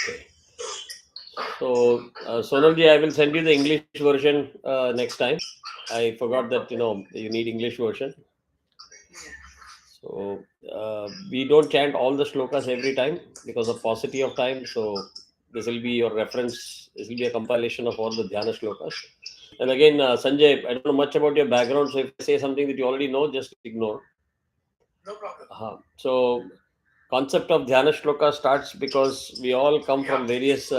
Okay. So, Sonalji, I will send you the English version next time. I forgot that you need English version. So we don't chant all the shlokas every time because of paucity of time. So this will be your reference. This will be a compilation of all the dhyana shlokas. And again, Sanjay, I don't know much about your background. So if I say something that you already know, just ignore. No problem. So concept of dhyana shloka starts because we all come from various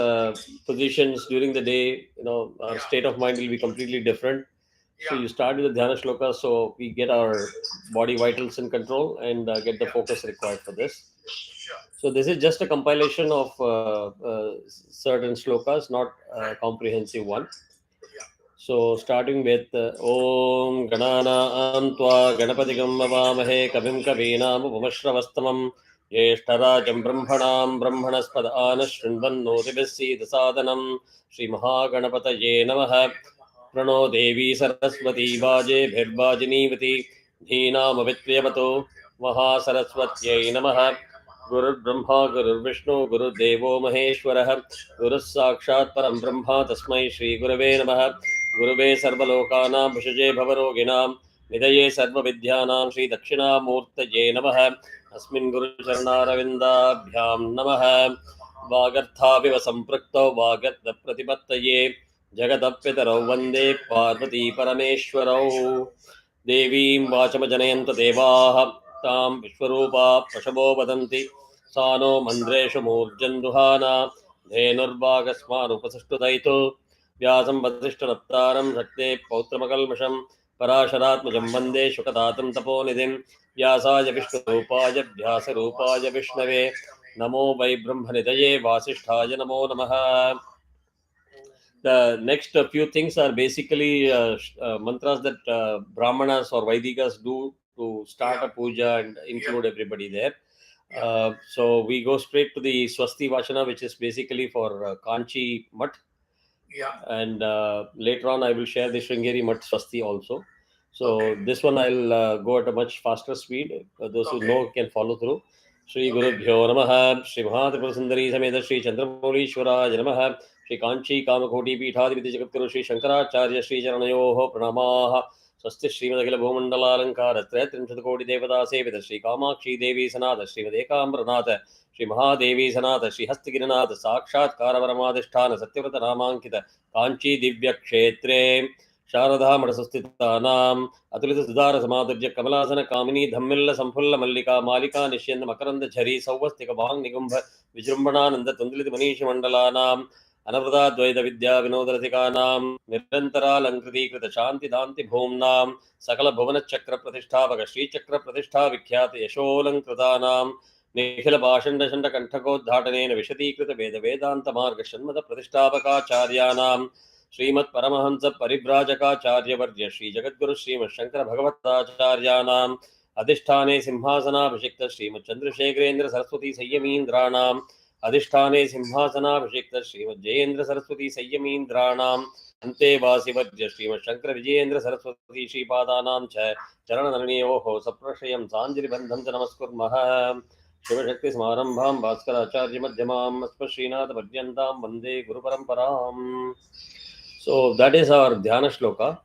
positions during the day. Our state of mind will be completely different. So you start with the dhyana shloka, so we get our body vitals in control and get the focus required for this. Sure. So this is just a compilation of certain shlokas, not a comprehensive one. So starting with Om Ganana Antwa Ganapatigam Avamahe Kavim Kavinam Upamashravastamam Jeshtarajam Brahmanam Brahmanaspad Anashrinvannodibisi Dasadanam Sri Mahaganapataye Namaha Prano Devi Saraswati Vaje Bhirbhajanivati Dheenamavitriyavato Mahasaraswatyai Namaha Guru Brahma Guru Vishnu Guru Devo Maheshwarah Guru Sakshat Param Brahma Tasmai Shri Gurave Namaha Gurave Sarvalokanam Bhishage Bhavaroginam Nidaye Sarva Vidyanam Shri Dakshinamurtaye Namaha Asmin Guru Charanaravinda Namaha Vagarthaviva Samprakto Vagatha Pratipattaye Jagadappitarau Vande Parvati Parameshwarau Devim Vachamajanayanta Devaha Tam Vishwarupa Prashabo Vadanti Sano Mandreshu Murjanduhana Dhenurvagasmarupasashtutaito Vyasam Vasishtanaptaram Shakte Pautramakalmasham Parasharatmajam Vande Shukadatam Taponidhim Vyasaya Vishnurupaya Vyasarupaya Vishnave Namo Vai Brahmanidaye Vasisthaya Namo Namaha. The next few things are basically mantras that Brahmanas or Vaidikas do to start a puja and include everybody there. So we go straight to the Swasti Vachana, which is basically for Kanchi Mat. And later on, I will share the Sringeri Mat Swasti also. So this one I'll go at a much faster speed. Those who know can follow through. Shri Guru Bhyo Namaha, Shri Mahatripura Sundari Sameda Shri Chandramoulishwara Namaha, Shri Kanchi Kamakoti Peethadipiti Jagatguru Shri Shankaracharya Shri Charanayoho Pranamaha, Swasti Srimad Bhumandalankara Tretrinshad Koti Devata Sevita Shri Kamakshi Devi Sanata Srimad Ekambranatha Shri Mahadevi Sanata Shri Hastigirinatha Sakshat Karavaramādhisthana Satyavrata Namankita Kanchi Divya Kshetre Sharada Madasusthitanam Atulita Sudhara Samadurja Kamalasana Kamini Dhammilla Sampulla Mallika Malika Nishyanda Makaranda Jhari Sauvastika Bhang Nigumbha Vijrumbhanananda Tundalita Manishi Mandalanam Anavrata Dvaita Vidya Vinodrathikanam Nirantara Lankriti Krita Shanti Danti Bhumnam Sakala Bhuvana Chakra Pratishtha Shri Chakra Pratishtha Vikhyata Yasholankratanam Nikhila Bhashanda Shanda Kantakodhatanena Vishadīkrita Veda Vedanta Marga Shanmata Pratishthavakacharyanam Srimat Paramahamsa Paribrajaka Varya Shri Jagadguru Srimad Shankara Bhagavatacharyanam Adhisthane Simhasana Abhishekta Srimad Chandrasekharendra Saraswati Sayyamindranam Adhisthane Simhasana Abhishekta Srimad Jayendra Saraswati Sayyamindranam Ante Vasivarya Srimad Shankara Vijayendra Saraswati Shripadanam Cha Charanaraniyoho Saprashayam Sanjiri Bandham Namaskuraha Shivashakti Smarambham Bhaskaracharya Madhyamam Aspa Paryantam Vande Guru Paramparam. So that is our Dhyana Shloka.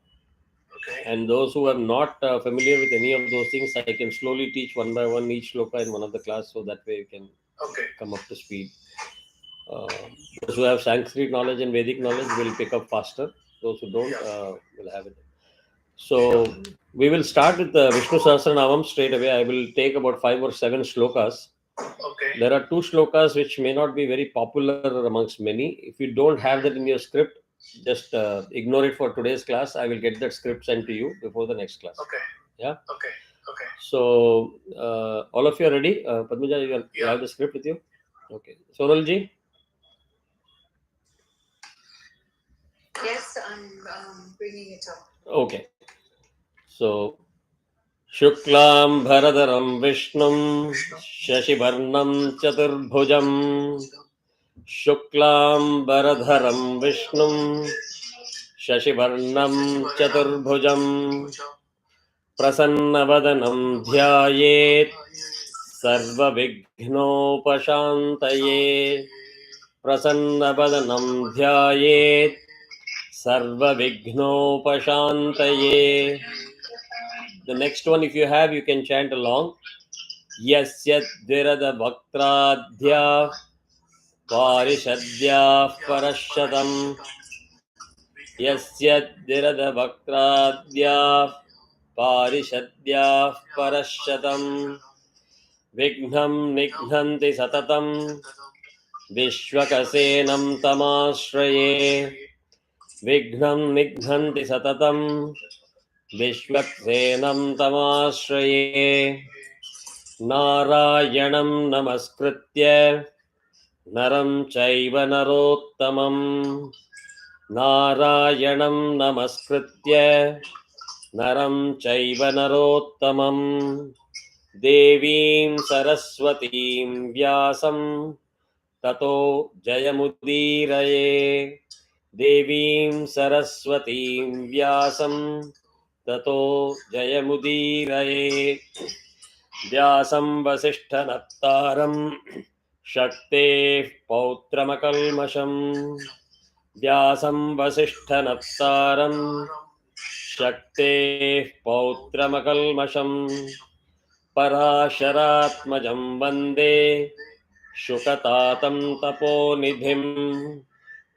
And those who are not familiar with any of those things, I can slowly teach one by one each shloka in one of the class, so that way you can come up to speed. Those who have Sanskrit knowledge and Vedic knowledge will pick up faster. Those who don't will have it. So we will start with the Vishnu Sahasranamam straight away. I will take about 5 or 7 shlokas. There are 2 shlokas which may not be very popular amongst many. If you don't have that in your script, just ignore it for today's class. I will get that script sent to you before the next class. Yeah. So all of you are ready. Padmaja, you have the script with you. Okay. Sonalji. Yes, I'm bringing it up. Okay. So Shuklam Bharadaram Vishnum Shashivarnam Chaturbhujam Shuklam Bharadharam Vishnum Shashivarnam Chaturbhujam Prasannavadanam Dhyayet Sarva Vighnopashantaye प्रसन्नवदनं ध्यायेत् सर्वविघ्नोपशान्तये. The next one, if you have, you can chant along. Yasya dvirada bhaktradhya parishadya parashatam. Yasya dvirada bhaktradhya parishadya parashatam. Vignam nignanti satatam vishwakasenam tamashraye. Vignam nignanti satatam vishwaksenam tamashraye. नारायणं नमस्कृत्य नरं चैव नरोत्तमं नारायणं नमस्कृत्य नरं चैव नरोत्तमं देवीं सरस्वतीं व्यासं ततो जयमुदीरये देवीं सरस्वतीं व्यासं ततो जयमुदीरये व्यासं वसिष्ठनप्तारं शक्तेः पौत्रमकल्मषम् व्यासं वसिष्ठनप्तारं शक्तेः पौत्रमकल्मषम् पराशरात्मजं वन्दे शुकतातं तपोनिधिं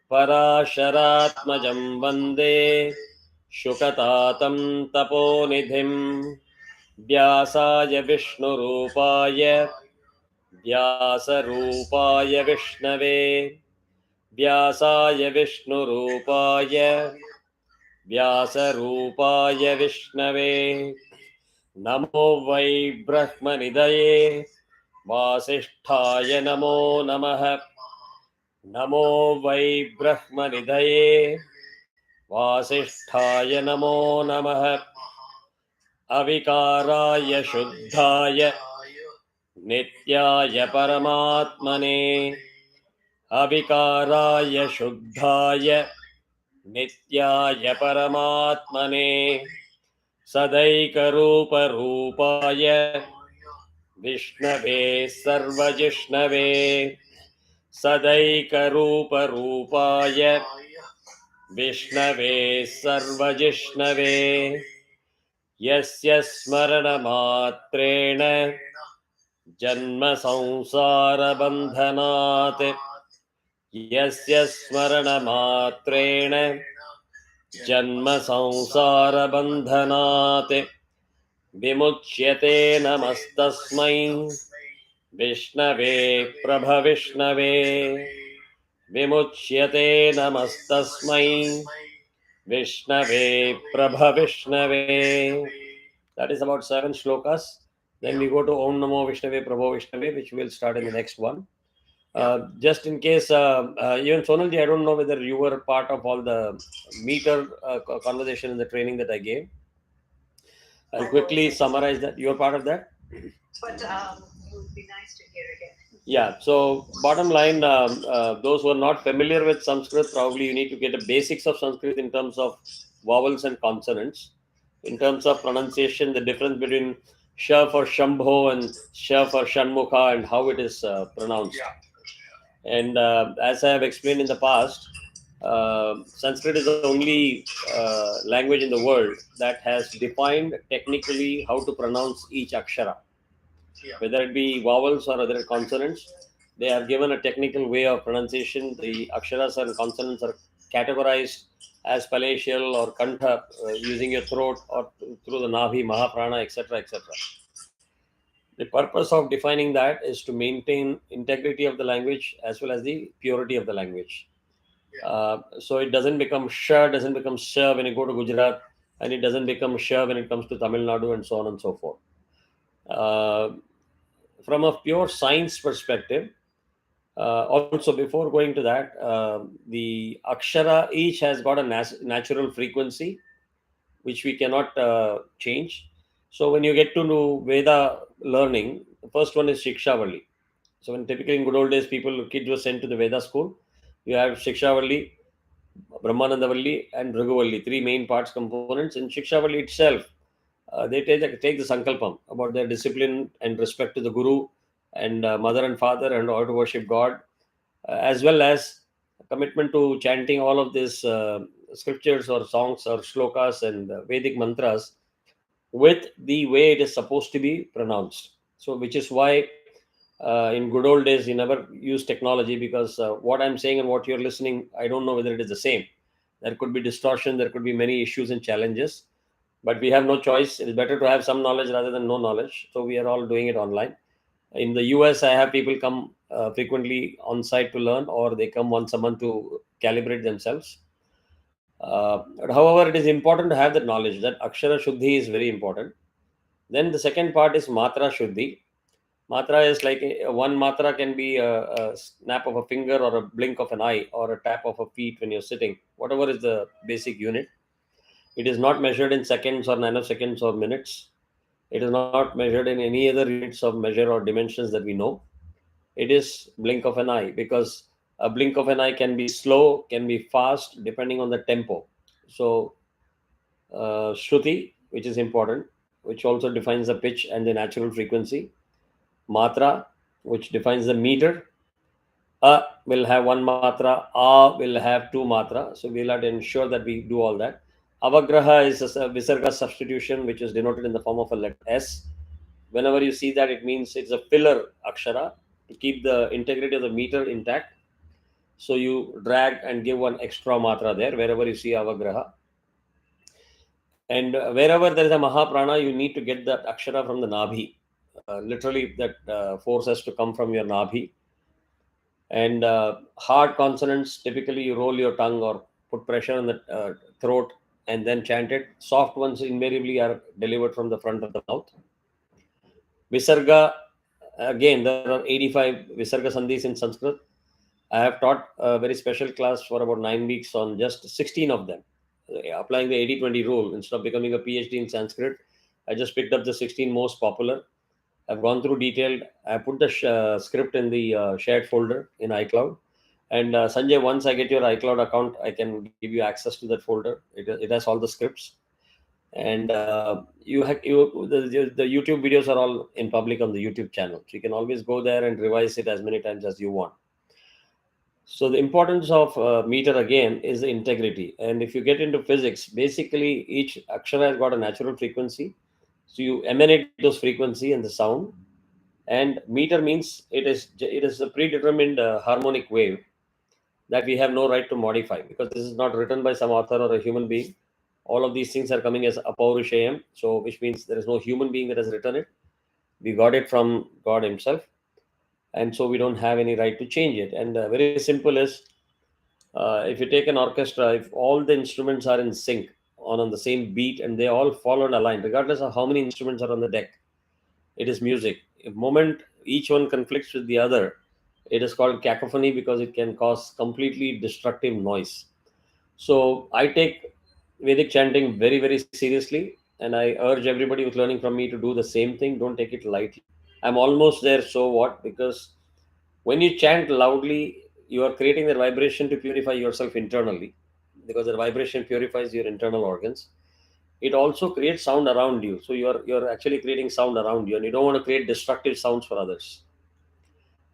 पराशरात्मजं वन्दे शुकतातं तपोनिधिं व्यासाय विष्णुरूपाय व्यासरूपाय विष्णवे व्यासाय विष्णुरूपाय व्यासरूपाय विष्णवे नमो वै ब्रह्मनिधये वासिष्ठाय नमो नमः नमो वै ब्रह्मनिधये वासिष्ठाय नमो नमः अविकाराय शुद्धाय नित्याय परमात्मने अविकाराय शुद्धाय नित्याय परमात्मने सदैकरूपरूपाय विष्णवे सर्वजिष्णवे सदैकरूपरूपाय विष्णवे सर्वजिष्णवे यस्य स्मरणमात्रेण जन्म संसारबन्धनात् यस्य स्मरणमात्रेण जन्म संसारबन्धनात् विमुच्यते नमस्तस्मै विष्णवे प्रभविष्णवे विमुच्यते नमस्तस्मै विष्णवे प्रभविष्णवे. That is about 7 shlokas. Then we go to Om Namo Vishnave Prabho Vishnave, which will start in the next one. Just in case, even Sonalji, I don't know whether you were part of all the meter conversation in the training that I gave. I'll quickly summarize that. You're part of that? But it would be nice to hear again. Yeah, so bottom line, those who are not familiar with Sanskrit, probably you need to get the basics of Sanskrit in terms of vowels and consonants. In terms of pronunciation, the difference between Sha for Shambho and Sha for Shanmukha and how it is pronounced. And as I have explained in the past, Sanskrit is the only language in the world that has defined technically how to pronounce each akshara. Whether it be vowels or other consonants, they have given a technical way of pronunciation. The aksharas and consonants are categorized as palatial or kantha, using your throat or through the navi, mahaprana, etc., etc. The purpose of defining that is to maintain integrity of the language as well as the purity of the language. So it doesn't become sha, doesn't become sha when you go to Gujarat, and it doesn't become sha when it comes to Tamil Nadu, and so on and so forth. From a pure science perspective, also before going to that, the akshara each has got a natural frequency which we cannot change. So when you get to know Veda learning, the first one is Shikshavalli. So when typically in good old days, kids were sent to the Veda school, you have Shikshavalli, Brahmanandavalli, and Bhrigavalli, three main parts components. In Shikshavalli itself, they take the sankalpam about their discipline and respect to the guru and mother and father and how to worship God. as well as commitment to chanting all of these scriptures or songs or shlokas and Vedic mantras with the way it is supposed to be pronounced. So, which is why in good old days you never use technology, because what I'm saying and what you're listening, I don't know whether it is the same. There could be distortion, there could be many issues and challenges, but we have no choice. It is better to have some knowledge rather than no knowledge. So we are all doing it online. In the US, I have people come frequently on site to learn, or they come once a month to calibrate themselves. But however, it is important to have that knowledge that Akshara Shuddhi is very important. Then the second part is Matra Shuddhi. Matra is like one matra can be a snap of a finger or a blink of an eye or a tap of a feet when you're sitting, whatever is the basic unit. It is not measured in seconds or nanoseconds or minutes. It is not measured in any other units of measure or dimensions that we know. It is blink of an eye, because a blink of an eye can be slow, can be fast, depending on the tempo. So, Shruti, which is important, which also defines the pitch and the natural frequency. Matra, which defines the meter. A will have one matra, A will have two matra. So we'll have to ensure that we do all that. Avagraha is a visarga substitution, which is denoted in the form of a letter S. Whenever you see that, it means it's a filler akshara to keep the integrity of the meter intact. So you drag and give one extra matra there wherever you see avagraha. And wherever there is a mahaprana, you need to get that akshara from the nabhi. Literally, that force has to come from your nabhi. And hard consonants, typically you roll your tongue or put pressure on the throat and then chant it. Soft ones invariably are delivered from the front of the mouth. Visarga, again, there are 85 Visarga Sandhis in Sanskrit. I have taught a very special class for about 9 weeks on just 16 of them, applying the 80-20 rule. Instead of becoming a PhD in Sanskrit, I just picked up the 16 most popular. I've gone through detailed. I put the script in the shared folder in iCloud. And Sanjay, once I get your iCloud account, I can give you access to that folder. It has all the scripts, and the YouTube videos are all in public on the YouTube channel. So you can always go there and revise it as many times as you want. So the importance of meter again is the integrity. And if you get into physics, basically each akshara has got a natural frequency. So you emanate those frequency and the sound. And meter means it is a predetermined harmonic wave that we have no right to modify, because this is not written by some author or a human being. All of these things are coming as apaurishayam, so which means there is no human being that has written it. We got it from God Himself, and so we don't have any right to change it. And very simple is, if you take an orchestra, if all the instruments are in sync on the same beat and they all follow in a line, regardless of how many instruments are on the deck, it is music. If moment each one conflicts with the other, it is called cacophony, because it can cause completely destructive noise. So I take Vedic chanting very, very seriously, and I urge everybody who's learning from me to do the same thing. Don't take it lightly. I'm almost there, so what? Because when you chant loudly, you are creating the vibration to purify yourself internally, because the vibration purifies your internal organs. It also creates sound around you, so you're actually creating sound around you, and you don't want to create destructive sounds for others.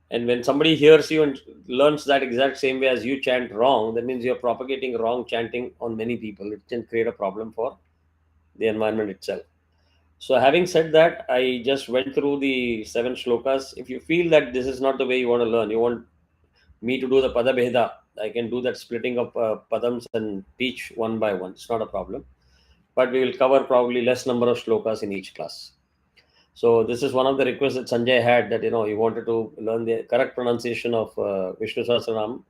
And when somebody hears you and learns that exact same way as you chant wrong, that means you're propagating wrong chanting on many people. It can create a problem for the environment itself. So having said that, I just went through the seven shlokas. If you feel that this is not the way you want to learn, you want me to do the pada bheda, I can do that splitting of padams and teach one by one. It's not a problem. But we will cover probably less number of shlokas in each class. So this is one of the requests that Sanjay had, that he wanted to learn the correct pronunciation of Vishnu Sahasranamam.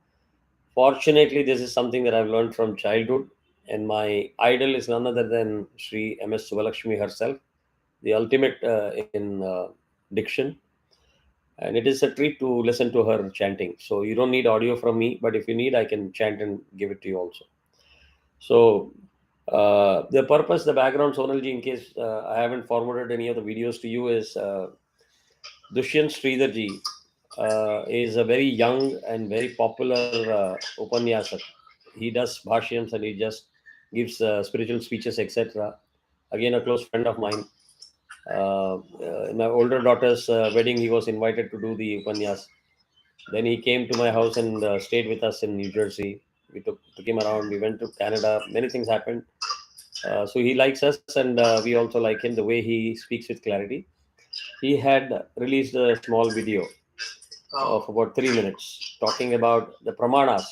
Fortunately, this is something that I've learned from childhood, and my idol is none other than Sri M.S. Subalakshmi herself, the ultimate in diction. And it is a treat to listen to her chanting. So you don't need audio from me, but if you need, I can chant and give it to you also. So the purpose, the background, Sonalji, in case I haven't forwarded any of the videos to you, is Dushyant Sridharji is a very young and very popular Upanyasak. He does bhashyams and he just gives spiritual speeches, etc. Again, a close friend of mine. In my older daughter's wedding, he was invited to do the upanyas. Then he came to my house and stayed with us in New Jersey. We took him around. We went to Canada. Many things happened. So he likes us, and we also like him. The way he speaks with clarity. He had released a small video of about 3 minutes talking about the pramanas.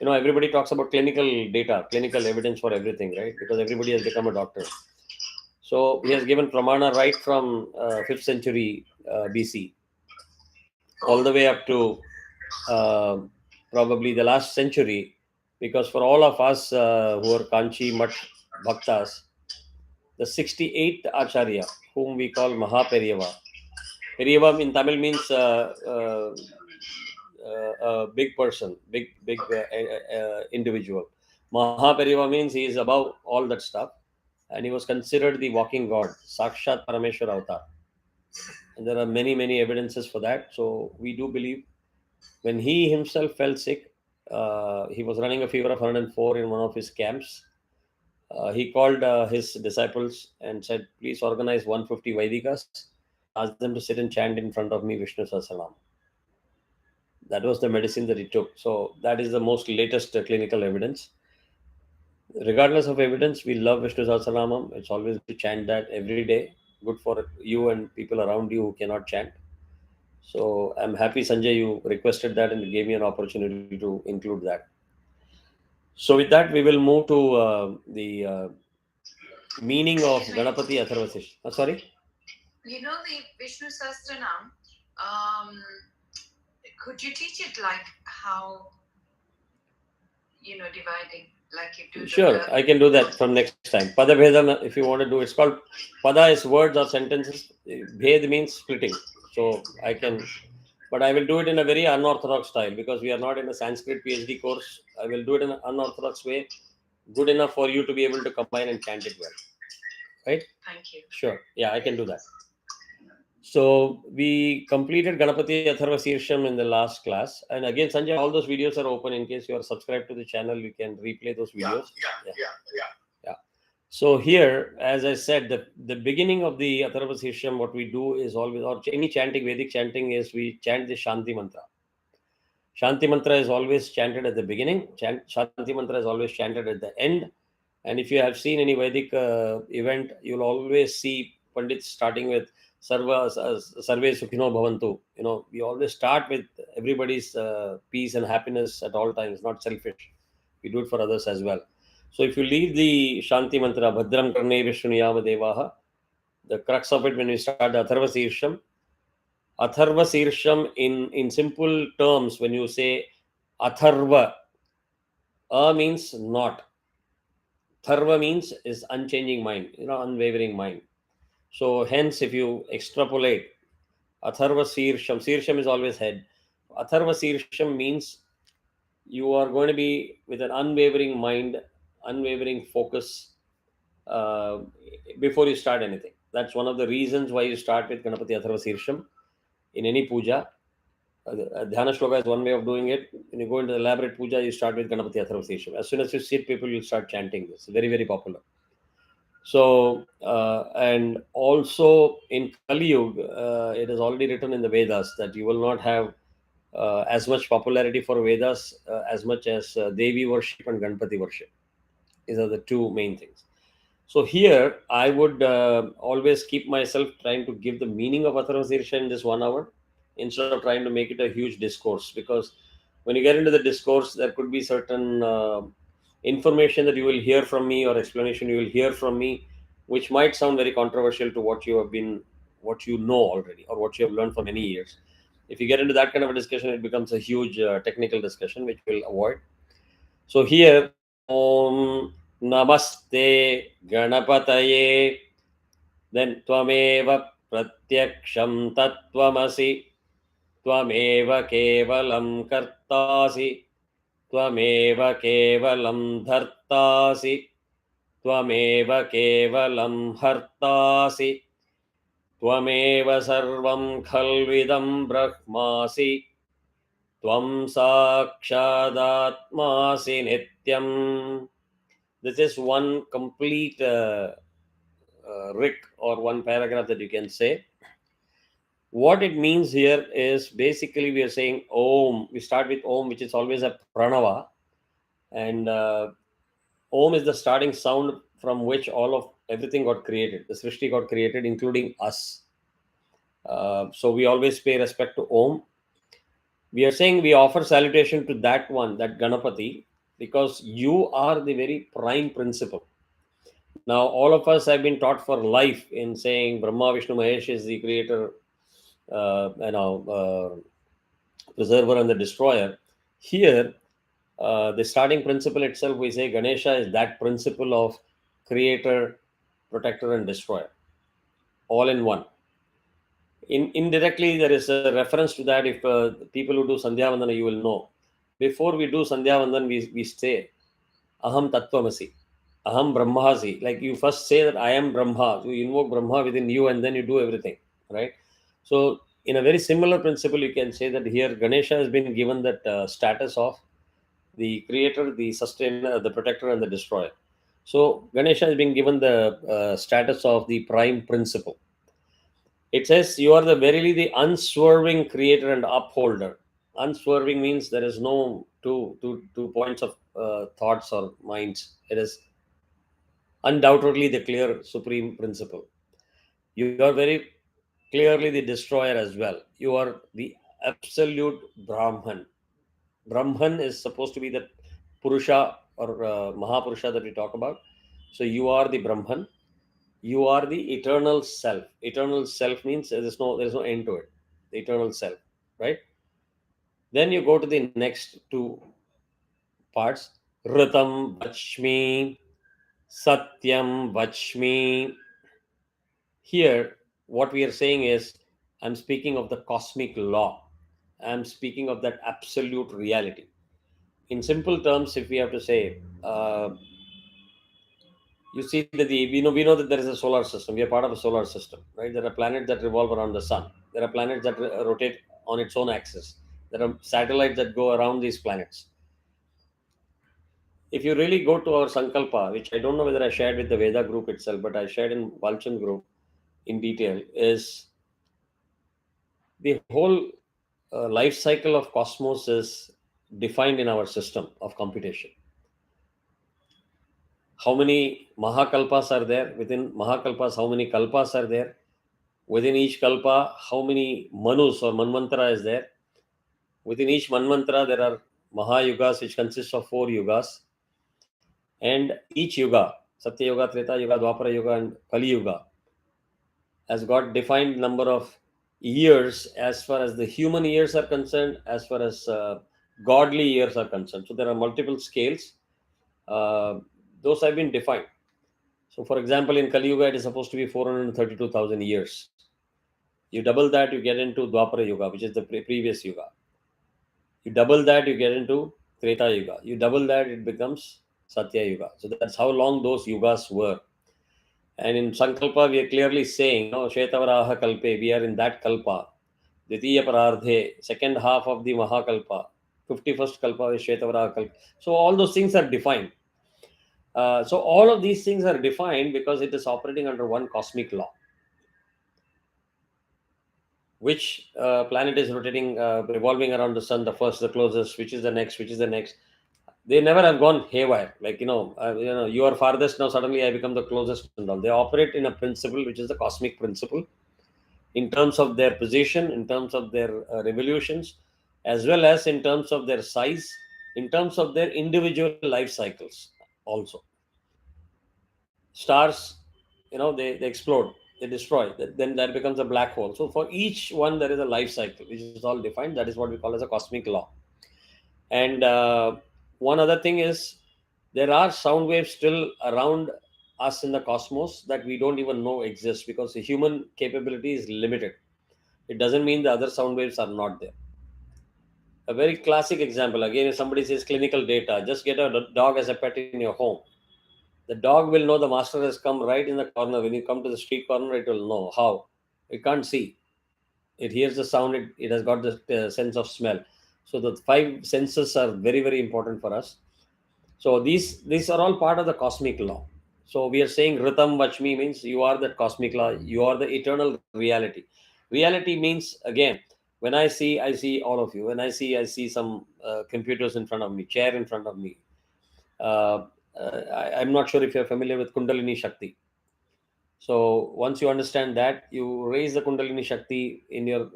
Everybody talks about clinical data, clinical evidence for everything, right? Because everybody has become a doctor. So he has given pramana right from 5th century BC all the way up to uh, probably the last century. Because for all of us who are Kanchi Mat Bhaktas, the 68th Acharya, whom we call Mahaperiyava. Periyava in Tamil means a big person, big individual. Mahaperiyava means he is above all that stuff, and he was considered the walking god, Sakshat Parameshwar Avatar. And there are many evidences for that. So we do believe when he himself fell sick, he was running a fever of 104 in one of his camps. He called his disciples and said, "Please organize 150 Vaidikas and ask them to sit and chant in front of me Vishnu Sahasranamam." That was the medicine that he took. So that is the most latest clinical evidence. Regardless of evidence, we love Vishnu Sahasranamam. It's always good to chant that every day. Good for you and people around you who cannot chant. So I'm happy, Sanjay, you requested that and gave me an opportunity to include that. So with that, we will move to the meaning of Ganapati Atharvaseersham. Sorry? You know the Vishnu Sahasranam, um, could you teach it like how, dividing, like you do Sure, I can do that from next time. Pada Bhedam, if you want to do, it's called Pada is words or sentences. Bhed means splitting. So I can, but I will do it in a very unorthodox style because we are not in a Sanskrit PhD course. I will do it in an unorthodox way, good enough for you to be able to combine and chant it well. Right? Thank you. Sure. Yeah, I can do that. So we completed Ganapati Atharvaseersham in the last class. And again, Sanjay, all those videos are open. In case you are subscribed to the channel, you can replay those videos. Yeah. So here, as I said, the beginning of the Atharvaseersham, what we do is always, or any chanting, Vedic chanting, is we chant the Shanti mantra. Shanti mantra is always chanted at the beginning. Shanti mantra is always chanted at the end. And if you have seen any Vedic event, you'll always see Pandits starting with Sarve Sukhino Bhavantu. We always start with everybody's peace and happiness at all times, not selfish. We do it for others as well. So if you leave the Shanti mantra, Bhadram Karne Vishnuyama Devaha, the crux of it when we start the Atharvaseersham in simple terms, when you say Atharva, means not. Tharva means is unchanging mind, unwavering mind. So hence, if you extrapolate, Atharva Seersham is always head. Atharva Seersham means you are going to be with an unwavering mind, unwavering focus uh, before you start anything. That's one of the reasons why you start with Ganapati Atharva Seersham in any puja. Dhyana shloka is one way of doing it. When you go into the elaborate puja, you start with Ganapati Atharvaseersham. As soon as you sit, people will start chanting this. Very popular. So, and also in Kali Yuga, it is already written in the Vedas that you will not have as much popularity for Vedas as much as Devi worship and Ganpati worship. These are the two main things. So here, I would always keep myself trying to give the meaning of Atharvaseersha in this 1 hour instead of trying to make it a huge discourse. Because when you get into the discourse, there could be certain information that you will hear from me or explanation you will hear from me, which might sound very controversial to what you know already or what you have learned for many years. If you get into that kind of a discussion, it becomes a huge technical discussion, which we'll avoid. So here, Om Namaste Ganapataye, then Tvameva Pratyaksham Tattvamasi, Tvameva Kevalam Kartasi, Tvameva Kevalam Dhartasi, Tvameva Kevalam Hartasi, Tvameva Sarvam Khalvidam Brahmasi, Tvam Sakshadatmasi Nityam. This is one complete rick or one paragraph that you can say. What it means here is basically we are saying Om. We start with Om, which is always a pranava, and Om is the starting sound from which all of everything got created. The Srishti got created, including us. So we always pay respect to Om. We are saying we offer salutation to that one, that Ganapati, because you are the very prime principle. Now, all of us have been taught for life in saying Brahma, Vishnu, Mahesh is the creator, preserver, and the destroyer. Here, the starting principle itself, we say Ganesha is that principle of creator, protector, and destroyer, all in one. Indirectly, there is a reference to that. If people who do Sandhya Vandana, you will know. Before we do Sandhya Vandan, we say Aham Tattvamasi, Aham Brahmasi. Like you first say that I am Brahma. You invoke Brahma within you and then you do everything, right? So, in a very similar principle, you can say that here Ganesha has been given that status of the creator, the sustainer, the protector, and the destroyer. So, Ganesha has been given the status of the prime principle. It says, you are the verily the unswerving creator and upholder. Unswerving means there is no two points of thoughts or minds. It is undoubtedly the clear supreme principle. You are very clearly the destroyer as well. You are the absolute Brahman. Brahman is supposed to be the Purusha or Mahapurusha that we talk about. So you are the Brahman. You are the eternal self. Eternal self means there is no end to it. The eternal self, right? Then you go to the next two parts. Ritam Vachmi, Satyam Vachmi. Here, what we are saying is, I'm speaking of the cosmic law. I'm speaking of that absolute reality. In simple terms, if we have to say, you see that we know that there is a solar system. We are part of a solar system, right? There are planets that revolve around the sun. There are planets that rotate on its own axis. There are satellites that go around these planets. If you really go to our Sankalpa, which I don't know whether I shared with the Veda group itself, but I shared in Valchan group in detail, is the whole life cycle of cosmos is defined in our system of computation. How many Mahakalpas are there? Within Mahakalpas, how many Kalpas are there? Within each Kalpa, how many Manus or Manvantara is there? Within each Manvantara, there are Mahayugas, which consists of 4 yugas. And each yuga, Satya Yuga, Treta Yuga, Dwapara Yuga, and Kali Yuga, has got defined number of years as far as the human years are concerned, as far as godly years are concerned. So there are multiple scales. Those have been defined. So, for example, in Kali Yuga, it is supposed to be 432,000 years. You double that, you get into Dwapara Yuga, which is the previous Yuga. You double that, you get into Treta Yuga. You double that, it becomes Satya Yuga. So that's how long those yugas were. And in Sankalpa, we are clearly saying, no, Shetavaraha Kalpe, we are in that Kalpa. Ditiya Parardhe, second half of the Mahakalpa. 51st Kalpa is Shetavaraha Kalpa. So all those things are defined. So all of these things are defined because it is operating under one cosmic law. Which planet is rotating, revolving around the sun, the first, the closest, which is the next, which is the next. They never have gone haywire. Like, you are farthest, now suddenly I become the closest and all. They operate in a principle, which is the cosmic principle, in terms of their position, in terms of their revolutions, as well as in terms of their size, in terms of their individual life cycles also. Stars, they explode, they destroy, then that becomes a black hole. So for each one, there is a life cycle, which is all defined. That is what we call as a cosmic law. And one other thing is, there are sound waves still around us in the cosmos that we don't even know exist, because the human capability is limited. It doesn't mean the other sound waves are not there. A very classic example, again, if somebody says clinical data, just get a dog as a pet in your home. The dog will know the master has come right in the corner. When you come to the street corner, it will know. How? It can't see. It hears the sound. It has got the sense of smell. So the 5 senses are very, very important for us. So these are all part of the cosmic law. So we are saying Ritam Vachmi means you are that cosmic law. You are the eternal reality. Reality means, again, when I see all of you. When I see some computers in front of me, chair in front of me. Uh, I'm not sure if you're familiar with Kundalini Shakti. So once you understand that, you raise the Kundalini Shakti in your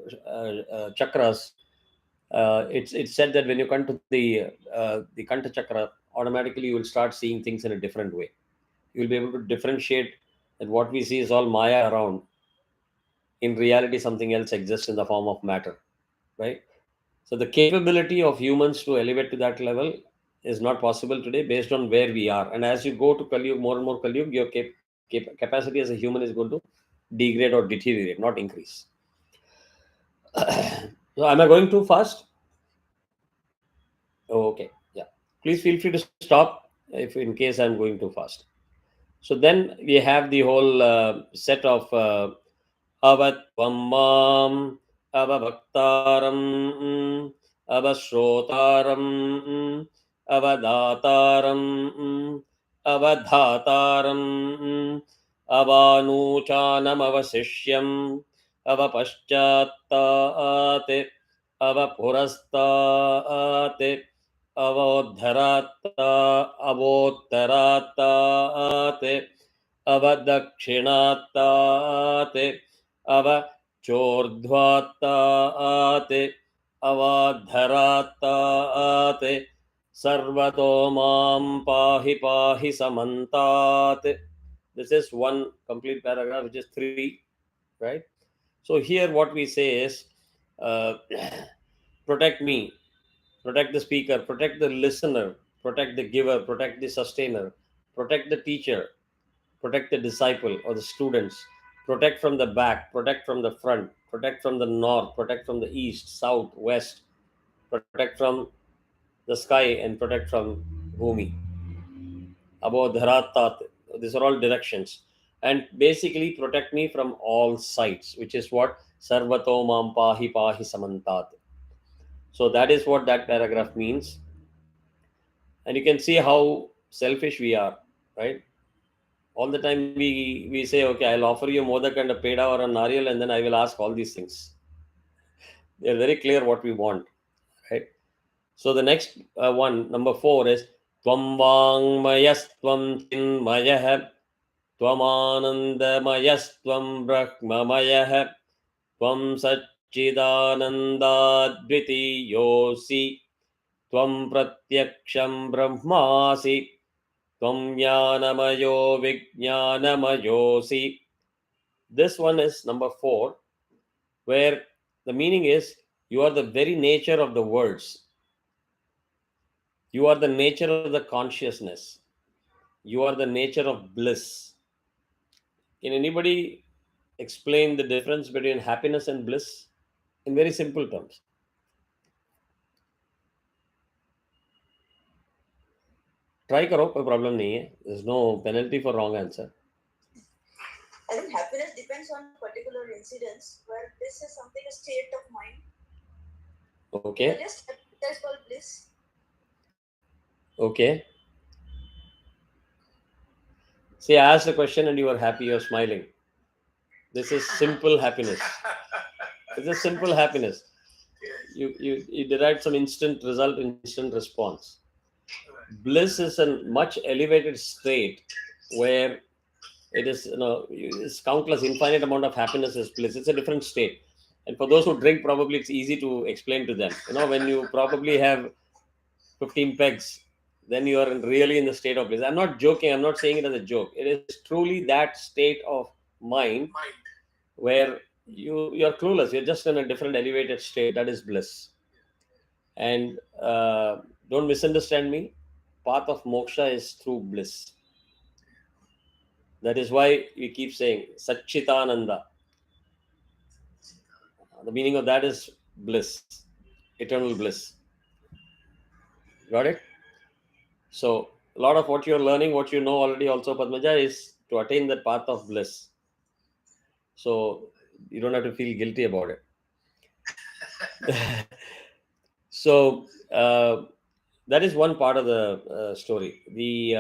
chakras. It's said that when you come to the Kanta chakra, automatically you will start seeing things in a different way. You will be able to differentiate that what we see is all Maya around. In reality, something else exists in the form of matter, right? So the capability of humans to elevate to that level is not possible today based on where we are. And as you go to Kali, more and more Kali, your capacity as a human is going to degrade or deteriorate, not increase. So am I going too fast? Oh, okay. Yeah. Please feel free to stop if in case I'm going too fast. So then we have the whole set of avatvam avabhaktaram avashrotaram avadataram avadhataram avanuchanam avasishyam avapashchattat avapurastat avodharatta avottaratat avadakshinatat avachordhvatat avadharatat sarvato mam pahi pahi samantat. This is one complete paragraph, which is three, right? So here what we say is, uh, protect me, protect the speaker, protect the listener, protect the giver, protect the sustainer, protect the teacher, protect the disciple or the students, protect from the back, protect from the front, protect from the north, protect from the east, south, west, protect from the sky, and protect from Bhumi, above Dharatat. These are all directions. And basically protect me from all sides, which is what Sarvato Mam Pahi Pahi Samantat. So that is what that paragraph means. And you can see how selfish we are, right? All the time we say, okay, I'll offer you modak and a peda or a nariyal, and then I will ask all these things. They're very clear what we want, right? So the next one, number 4, is tvam vangmayastvam chinmayah tvam anandamayastvam brahmamayah tvam satchidanandadvitiyosi tvam pratyaksham brahmasi tvam jnanamayo vijnanamayosi. This one is number 4, where the meaning is you are the very nature of the words. You are the nature of the consciousness. You are the nature of bliss. Can anybody explain the difference between happiness and bliss in very simple terms? Try karo, koi problem nahi hai. There's no penalty for wrong answer. I think happiness depends on particular incidents, where bliss is something, a state of mind. Okay. Just that's called bliss. Okay. See, I asked a question and you are happy, you're smiling. This is simple happiness. It's a simple happiness. You derive some instant result, instant response. Bliss is a much elevated state where it is, it's countless, infinite amount of happiness is bliss. It's a different state. And for those who drink, probably it's easy to explain to them. When you probably have 15 pegs, then you are really in the state of bliss. I'm not joking. I'm not saying it as a joke. It is truly that state of mind where you're clueless. You're just in a different elevated state. That is bliss. And don't misunderstand me. Path of moksha is through bliss. That is why we keep saying Satchitananda. The meaning of that is bliss, eternal bliss. Got it? So a lot of what you're learning, what you know already also, Padmaja, is to attain that path of bliss. So you don't have to feel guilty about it. So that is one part of the story. The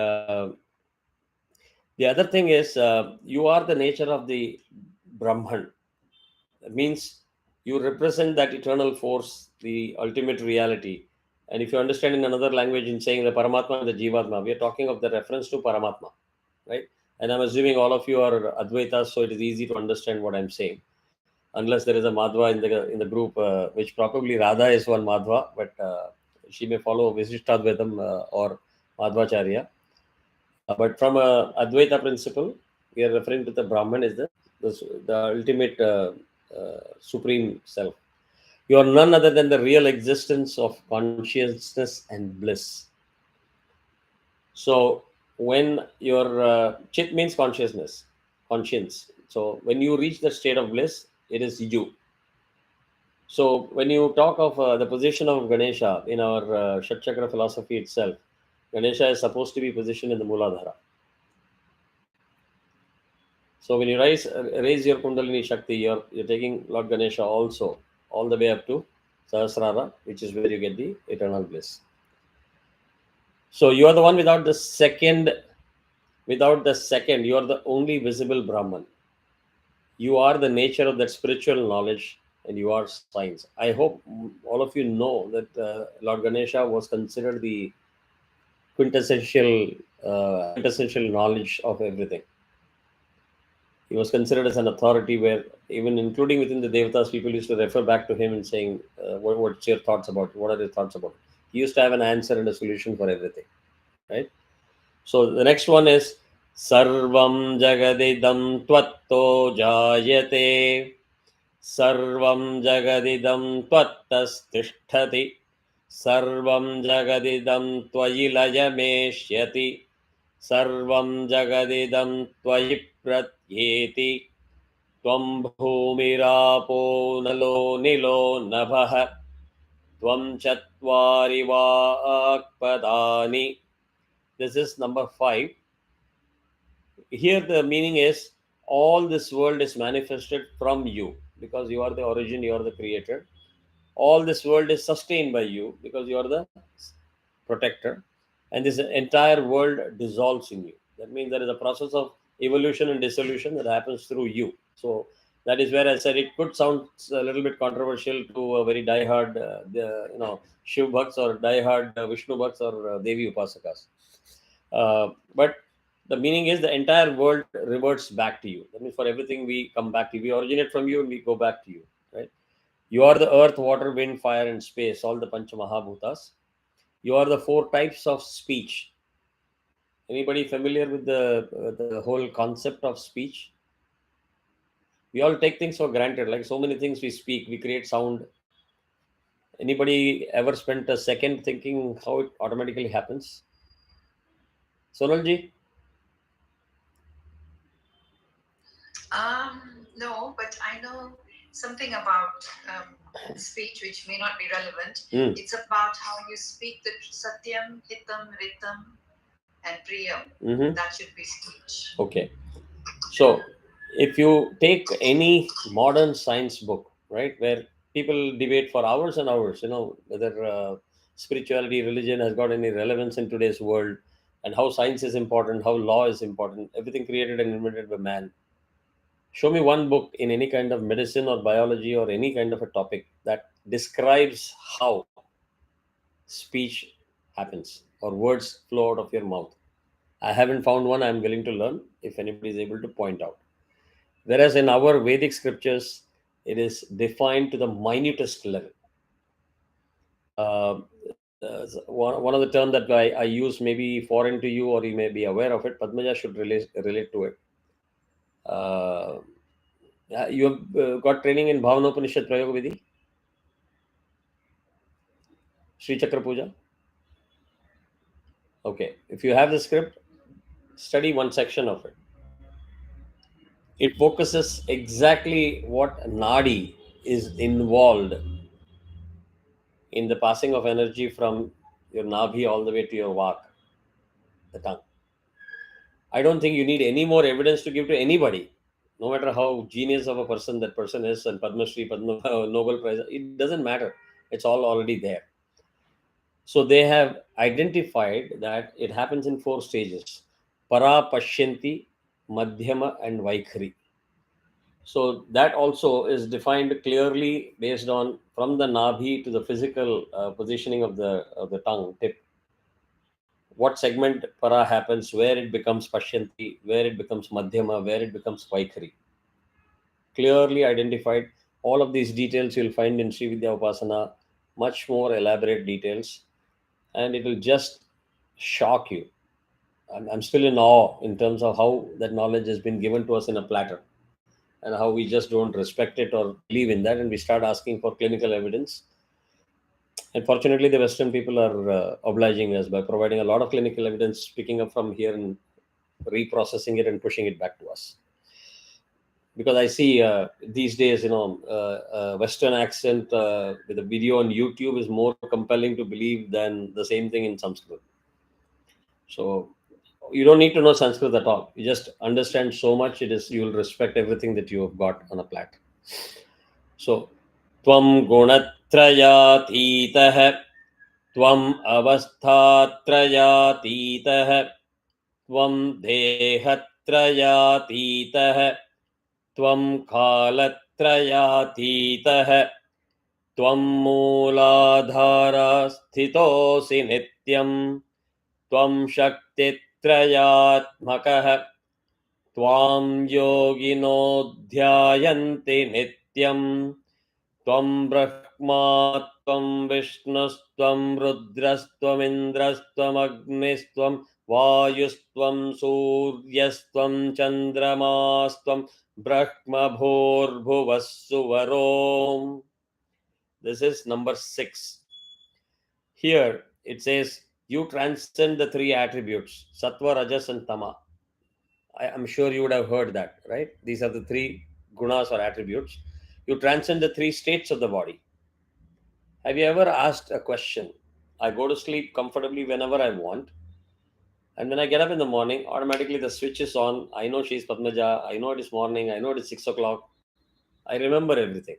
other thing is, you are the nature of the Brahman. means you represent that eternal force, the ultimate reality. And if you understand in another language in saying the Paramatma and the Jivatma, we are talking of the reference to Paramatma, right? And I'm assuming all of you are Advaitas, so it is easy to understand what I'm saying. Unless there is a Madhva in the group, which probably Radha is one Madhva, but she may follow Visishtadvaitam or Madhvacharya. But from a Advaita principle, we are referring to the Brahman is the ultimate supreme self. You are none other than the real existence of consciousness and bliss. So when your chit means consciousness, conscience. So when you reach that state of bliss, it is you. So when you talk of the position of Ganesha in our Shatchakra philosophy itself, Ganesha is supposed to be positioned in the Muladhara. So when you raise your Kundalini Shakti, you're taking Lord Ganesha also all the way up to Sahasrara, which is where you get the eternal bliss. So you are the one without the second. Without the second, you are the only visible Brahman. You are the nature of that spiritual knowledge, and you are science. I hope all of you know that Lord Ganesha was considered the quintessential knowledge of everything. He was considered as an authority where, even including within the Devatas, people used to refer back to him and saying, what's your thoughts about it? What are your thoughts about it? He used to have an answer and a solution for everything, right? So the next one is Sarvam Jagadidam Tvatto Jayate Sarvam Jagadidam Tvattastisthati Sarvam Jagadidam Tvayi Layameshyati Sarvam Jagadidam Tvayi Pratyeti Tvam Bhumirapo Nalo Nilo Nabha Tvam Chatvari Vakpadani. This is number 5. Here the meaning is all this world is manifested from you because you are the origin, you are the creator. All this world is sustained by you because you are the protector, and this entire world dissolves in you. That means there is a process of evolution and dissolution that happens through you. So that is where I said it could sound a little bit controversial to a very diehard Shiv bhakts or diehard Vishnu bhakts or Devi upasakas. But the meaning is the entire world reverts back to you. That means for everything we come back to you. We originate from you and we go back to you, right? You are the earth, water, wind, fire, and space, all the Pancha Mahabhutas. You are the 4 types of speech. Anybody familiar with the whole concept of speech? We all take things for granted. Like so many things we speak, we create sound. Anybody ever spent a second thinking how it automatically happens? Sonalji? No, but I know something about speech which may not be relevant. It's about how you speak the Satyam, Hitam, Ritam, and Priyam. That should be speech. Okay. So if you take any modern science book, right, where people debate for hours and hours, whether spirituality, religion has got any relevance in today's world, and how science is important, how law is important, everything created and invented by man. Show me one book in any kind of medicine or biology or any kind of a topic that describes how speech happens or words flow out of your mouth. I haven't found one. I'm willing to learn if anybody is able to point out. Whereas in our Vedic scriptures, it is defined to the minutest level. Uh, one of the terms that I use may be foreign to you or you may be aware of it. Padmaja should relate to it. You have got training in Bhavanopanishad Prayoga Vidhi? Sri Chakra Puja? Okay. If you have the script, study one section of it. It focuses exactly what Nadi is involved in the passing of energy from your Nabhi all the way to your Vak, the tongue. I don't think you need any more evidence to give to anybody, no matter how genius of a person that person is, and Padma Shri, Padma Nobel Prize. It doesn't matter. It's all already there. So they have identified that it happens in 4 stages: Para, Pashyanti, Madhyama, and Vaikhari. So that also is defined clearly based on from the nabhi to the physical positioning of the tongue tip. What segment para happens, where it becomes pashyanti, where it becomes madhyama, where it becomes vaikhari. Clearly identified. All of these details you'll find in Sri Vidya Upasana, much more elaborate details, and it will just shock you. I'm still in awe in terms of how that knowledge has been given to us in a platter, and how we just don't respect it or believe in that, and we start asking for clinical evidence. And fortunately, the Western people are obliging us by providing a lot of clinical evidence, picking up from here and reprocessing it and pushing it back to us. Because I see these days, Western accent with a video on YouTube is more compelling to believe than the same thing in Sanskrit. So you don't need to know Sanskrit at all. You just understand so much. You will respect everything that you have got on a plate. So, Tvam gunatrayatitah, Tvam avasthatrayatitah, Tvam dehatrayatitah, Tvam kalatrayatitah, Tvam mooladhara sthitosi nityam, Tvam shaktitrayatmakah, Tvam yogino dhyayanti nityam, Tvam Brahma, Tvam Vishnustvam Rudrastvam Agnistvam Vayustvam Suryastvam Chandramastam Brahma Bhurvassuvarom. This is number 6. Here it says you transcend the 3 attributes, Sattva, Rajas and Tama. I'm sure you would have heard that, right? These are the 3 gunas or attributes. You transcend the 3 states of the body. Have you ever asked a question? I go to sleep comfortably whenever I want. And when I get up in the morning, automatically the switch is on. I know she's Padmaja. I know it is morning. I know it is 6 o'clock. I remember everything.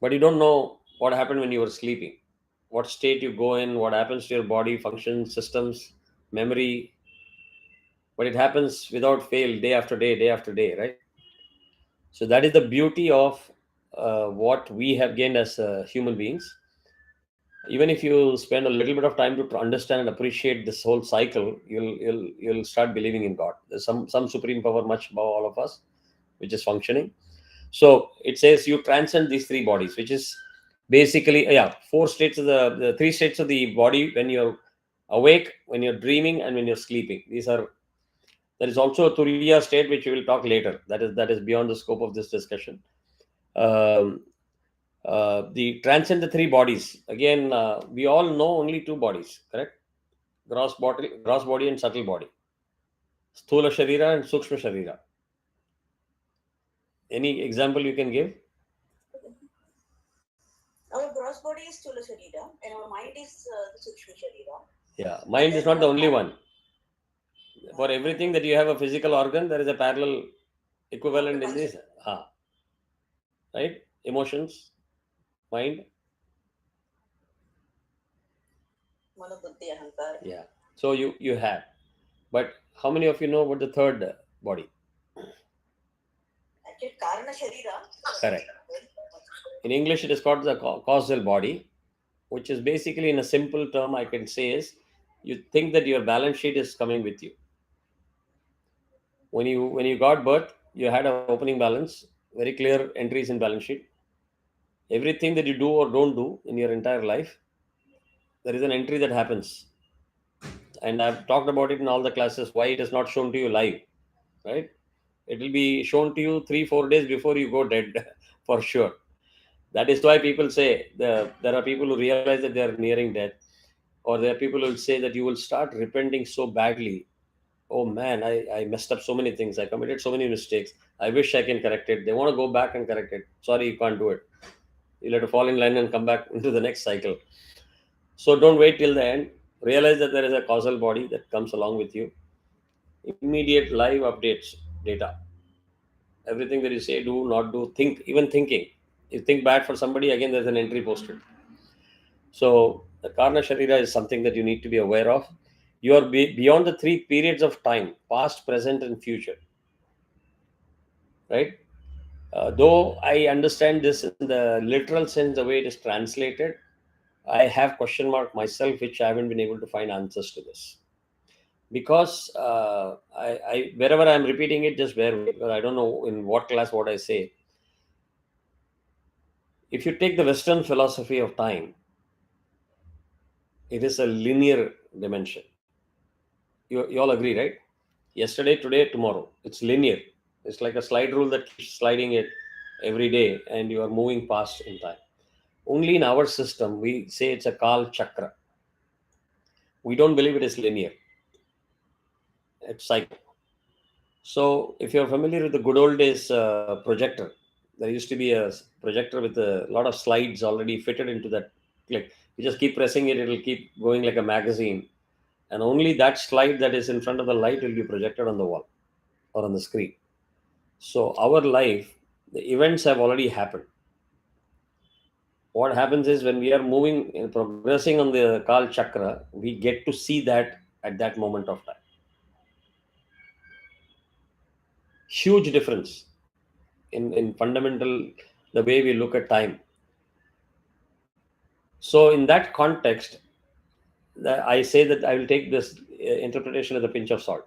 But you don't know what happened when you were sleeping. What state you go in, what happens to your body, functions, systems, memory. But it happens without fail, day after day, right? So that is the beauty of what we have gained as human beings. Even if you spend a little bit of time to understand and appreciate this whole cycle, you'll start believing in God. There's some supreme power much above all of us, which is functioning. So it says you transcend these 3 bodies, which is basically 4 states of the 3 states of the body: when you're awake, when you're dreaming, and when you're sleeping. There is also a Turiya state, which we will talk later. That is beyond the scope of this discussion. The transcend the 3 bodies. Again, we all know only 2 bodies, correct? Gross body and subtle body. Sthula Sharira and Sukshma Sharira. Any example you can give? Our gross body is Sthula Sharira and our mind is the Sukshma Sharira. Yeah, mind is not the only one. For everything that you have a physical organ, there is a parallel equivalent in this. Right? Emotions, mind. Manobuddhi, Ahankar. Yeah. So you have. But how many of you know about the 3rd body? Actually, Karana Sharira. Correct. In English, it is called the causal body, which is basically, in a simple term, I can say is, you think that your balance sheet is coming with you. When you got birth, you had an opening balance, very clear entries in balance sheet. Everything that you do or don't do in your entire life, there is an entry that happens. And I've talked about it in all the classes, why it is not shown to you live, right? It will be shown to you 3-4 days before you go dead for sure. That is why people say there are people who realize that they are nearing death, or there are people who will say that you will start repenting so badly. Oh man, I messed up so many things. I committed so many mistakes. I wish I can correct it. They want to go back and correct it. Sorry, you can't do it. You'll have to fall in line and come back into the next cycle. So don't wait till the end. Realize that there is a causal body that comes along with you. Immediate live updates, data. Everything that you say, do, not do, think, even thinking. You think bad for somebody, again there's an entry posted. So the Karna Sharira is something that you need to be aware of. You are beyond the 3 periods of time: past, present, and future. right? Though I understand this in the literal sense, the way it is translated, I have question mark myself, which I haven't been able to find answers to this. Because I wherever I'm repeating it, just bear with me, because I don't know in what class what I say. If you take the Western philosophy of time, it is a linear dimension. You all agree, right? Yesterday, today, tomorrow. It's linear. It's like a slide rule that keeps sliding it every day, and you are moving past in time. Only in our system, we say it's a Kal Chakra. We don't believe it is linear. It's cycle. So, if you're familiar with the good old days projector, there used to be a projector with a lot of slides already fitted into that click. You just keep pressing it, it'll keep going like a magazine. And only that slide that is in front of the light will be projected on the wall or on the screen. So, our life, the events have already happened. What happens is when we are moving and progressing on the Kal Chakra, we get to see that at that moment of time. Huge difference in fundamental the way we look at time. So in that context, I say that I will take this interpretation with a pinch of salt.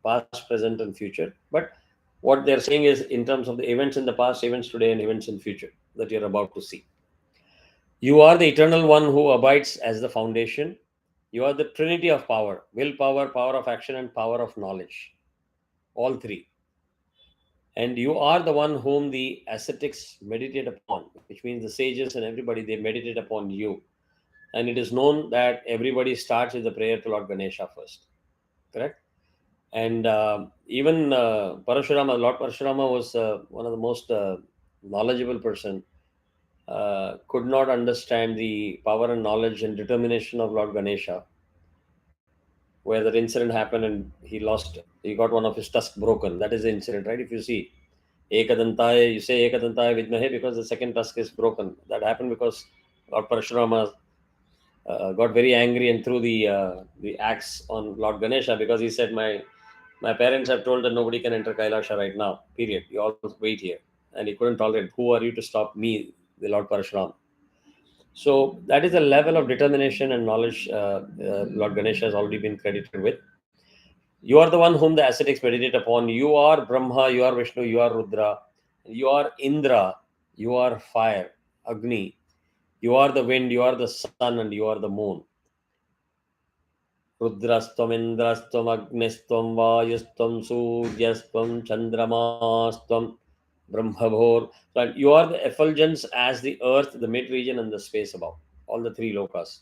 Past, present, and future. But what they're saying is in terms of the events in the past, events today, and events in future that you're about to see. You are the eternal one who abides as the foundation. You are the trinity of power: willpower, power of action, and power of knowledge. All three. And you are the one whom the ascetics meditate upon, which means the sages and everybody, they meditate upon you. And it is known that everybody starts with the prayer to Lord Ganesha first. Correct? And even Lord Parashurama was one of the most knowledgeable person. Could not understand the power and knowledge and determination of Lord Ganesha, where that incident happened and he got one of his tusks broken. That is the incident, right? If you see Ekadantaya, you say Ekadantaya Vidmahe because the second tusk is broken. That happened because Lord Parashurama got very angry and threw the axe on Lord Ganesha, because he said, my parents have told that nobody can enter Kailasha right now, period. You all wait here. And he couldn't tolerate. Who are you to stop me, the Lord Parashurama? So that is a level of determination and knowledge Lord Ganesha has already been credited with. You are the one whom the ascetics meditate upon. You are Brahma, you are Vishnu, you are Rudra, you are Indra, you are fire, Agni, you are the wind, you are the sun, and you are the moon. Rudrastvam, Indrastvam, Agnistvam, Vayustvam, Suryastvam, Chandramastam, Brahmabhor. So you are the effulgence as the earth, the mid region, and the space above. All the three lokas.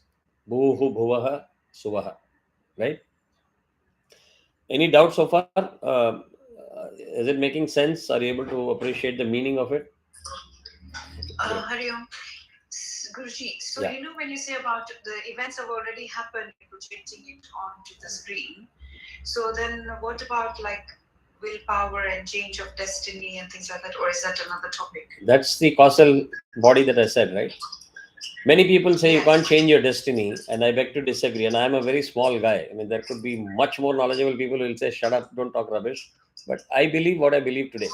Bhuhu, Bhuvaha, Suvaha. Right? Any doubt so far? Is it making sense? Are you able to appreciate the meaning of it? Hari Om. Guruji, so Yeah. when you say about the events have already happened, projecting it onto the screen. So then what about like willpower and change of destiny and things like that? Or is that another topic? That's the causal body that I said, right? Many people say you Yes. can't change your destiny, and I beg to disagree. And I'm a very small guy. I mean, there could be much more knowledgeable people who will say, shut up, don't talk rubbish. But I believe what I believe today.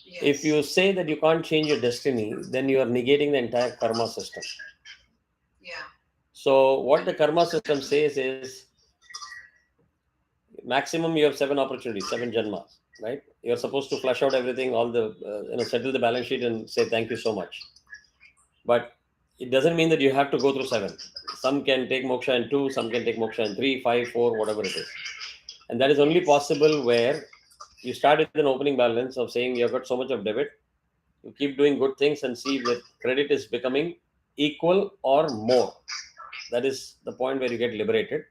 Yes. If you say that you can't change your destiny, then you are negating the entire karma system. Yeah. So what the karma system says is, maximum you have 7 opportunities, 7 janmas, right? You're supposed to flush out everything, all the, settle the balance sheet and say thank you so much. But it doesn't mean that you have to go through 7. Some can take moksha in 2, some can take moksha in 3, 5, 4, whatever it is. And that is only possible where you start with an opening balance of saying you've got so much of debit. You keep doing good things and see that credit is becoming equal or more. That is the point where you get liberated.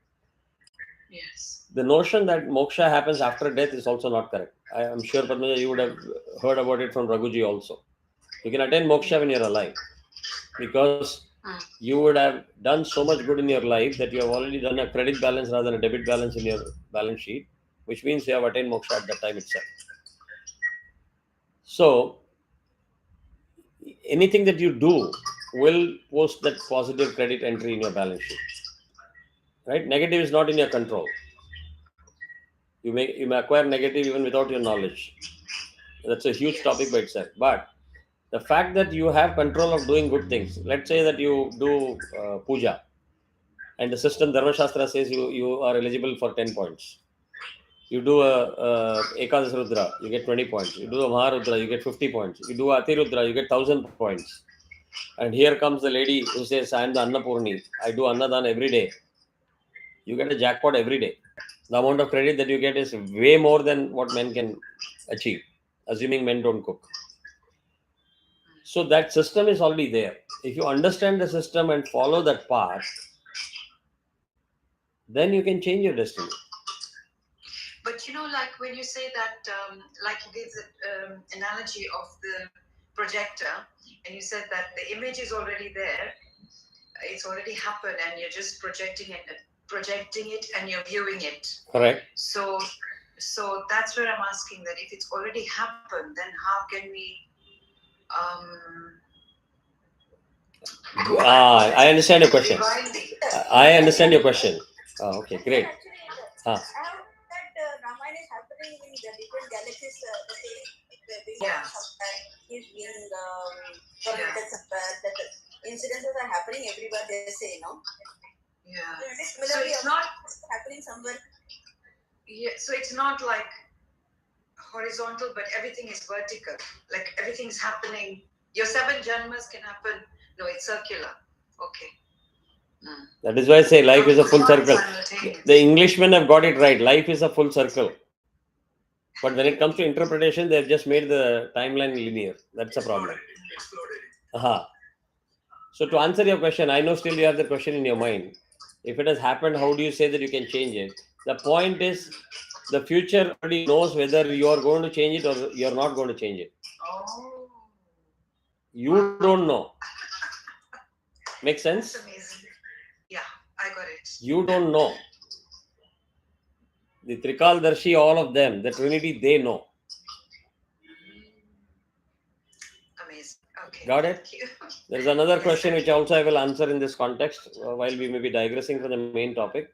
Yes. The notion that moksha happens after death is also not correct. I am sure, Padmaja, you would have heard about it from Raghuji also. You can attain moksha when you're alive, because you would have done so much good in your life that you have already done a credit balance rather than a debit balance in your balance sheet, which means you have attained moksha at that time itself. So anything that you do will post that positive credit entry in your balance sheet. Right? Negative is not in your control. You may acquire negative even without your knowledge. That's a huge Yes. topic by itself. But the fact that you have control of doing good things, let's say that you do puja, and the system Dharma Shastra says you are eligible for 10 points. You do a Ekadash Rudra, you get 20 points. You do a Maharudra, you get 50 points. You do a Atirudra, you get 1000 points. And here comes the lady who says, I am the Annapurni. I do Annadan every day. You get a jackpot every day. The amount of credit that you get is way more than what men can achieve, assuming men don't cook. So that system is already there. If you understand the system and follow that path, then you can change your destiny. But like when you say that, like you gave the analogy of the projector, and you said that the image is already there, it's already happened, and you're just projecting it, and you're viewing it. Correct. So that's where I'm asking that if it's already happened, then how can we? I understand your question. I understand your question. Oh, okay, great. How that Ramayana is happening in the different galaxies, the same being somewhere is being tormented somewhere. That the incidences are happening everywhere. They say, no. Yeah. So it's not happening somewhere. Yeah. So it's not like horizontal, but everything is vertical. Like everything's happening. Your 7 janmas can happen. No, it's circular. Okay. That is why I say life is a full circle. The Englishmen have got it right. Life is a full circle. But when it comes to interpretation, they have just made the timeline linear. That's a problem. Aha. So to answer your question, I know still you have the question in your mind. If it has happened, how do you say that you can change it? The point is, the future already knows whether you are going to change it or you are not going to change it. Oh. You don't know. Make sense? That's amazing. Yeah, I got it. You don't know. The Trikaldarshi, all of them, the Trinity, they know. Amazing. Okay. Got it? There is another question which also I will answer in this context while we may be digressing from the main topic.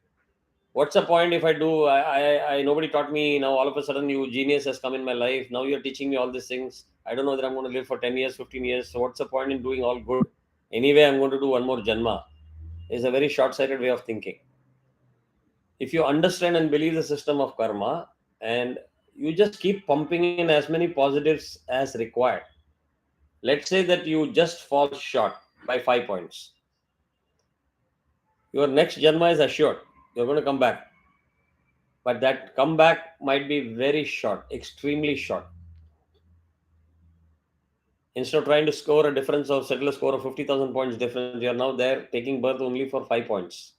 What's the point if I do? I nobody taught me. Now all of a sudden, you genius has come in my life. Now you're teaching me all these things. I don't know that I'm going to live for 10 years, 15 years. So what's the point in doing all good? Anyway, I'm going to do one more janma. Is a very short-sighted way of thinking. If you understand and believe the system of karma, and you just keep pumping in as many positives as required. Let's say that you just fall short by 5 points. Your next janma is assured. You're going to come back. But that comeback might be very short, extremely short. Instead of trying to score a difference of settle a score of 50,000 points difference, you are now there taking birth only for 5 points.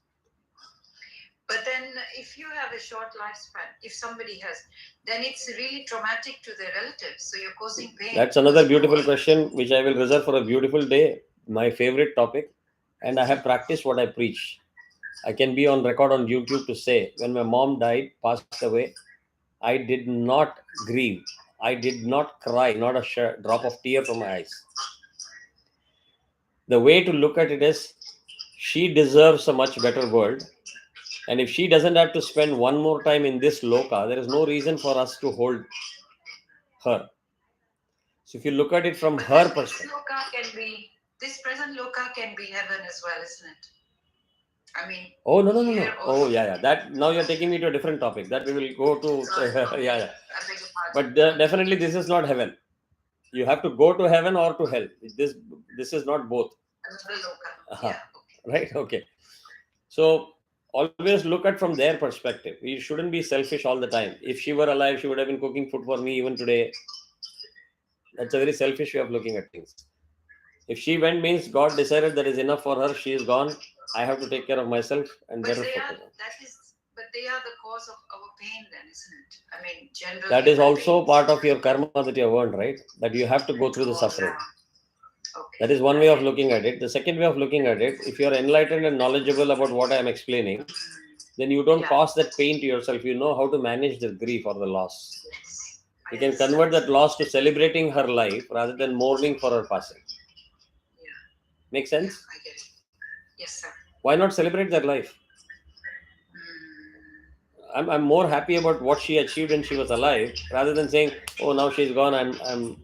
But then if you have a short lifespan, if somebody has, then it's really traumatic to their relatives. So you're causing pain. That's another beautiful question, which I will reserve for a beautiful day. My favorite topic. And I have practiced what I preach. I can be on record on YouTube to say, when my mom died, passed away, I did not grieve. I did not cry, not a drop of tear from my eyes. The way to look at it is, she deserves a much better world. And if she doesn't have to spend one more time in this loka, there is no reason for us to hold her. So if you look at it from her perspective. This present loka can be heaven as well, isn't it? I mean. Oh, no. Oh, yeah. That now you're taking me to a different topic. That we will go to. Yeah. But definitely this is not heaven. You have to go to heaven or to hell. This is not both. Yeah. Right? Okay. So always look at from their perspective. We shouldn't be selfish all the time. If she were alive, she would have been cooking food for me even today. That's a very selfish way of looking at things. If she went, means God decided that is enough for her. She is gone. I have to take care of myself and better focus on. But they are the cause of our pain then, isn't it? I mean, generally. That is also part of your karma that you have earned, right? That you have to go through the suffering. Okay. That is one way of looking at it. The second way of looking at it, if you are enlightened and knowledgeable about what I am explaining, then you don't cause that pain to yourself. You know how to manage the grief or the loss. Yes. You can convert that loss to celebrating her life rather than mourning for her passing. Yeah. Make sense? I get it. Yes, sir. Why not celebrate their life? I'm more happy about what she achieved when she was alive, rather than saying, "Oh, now she's gone, I'm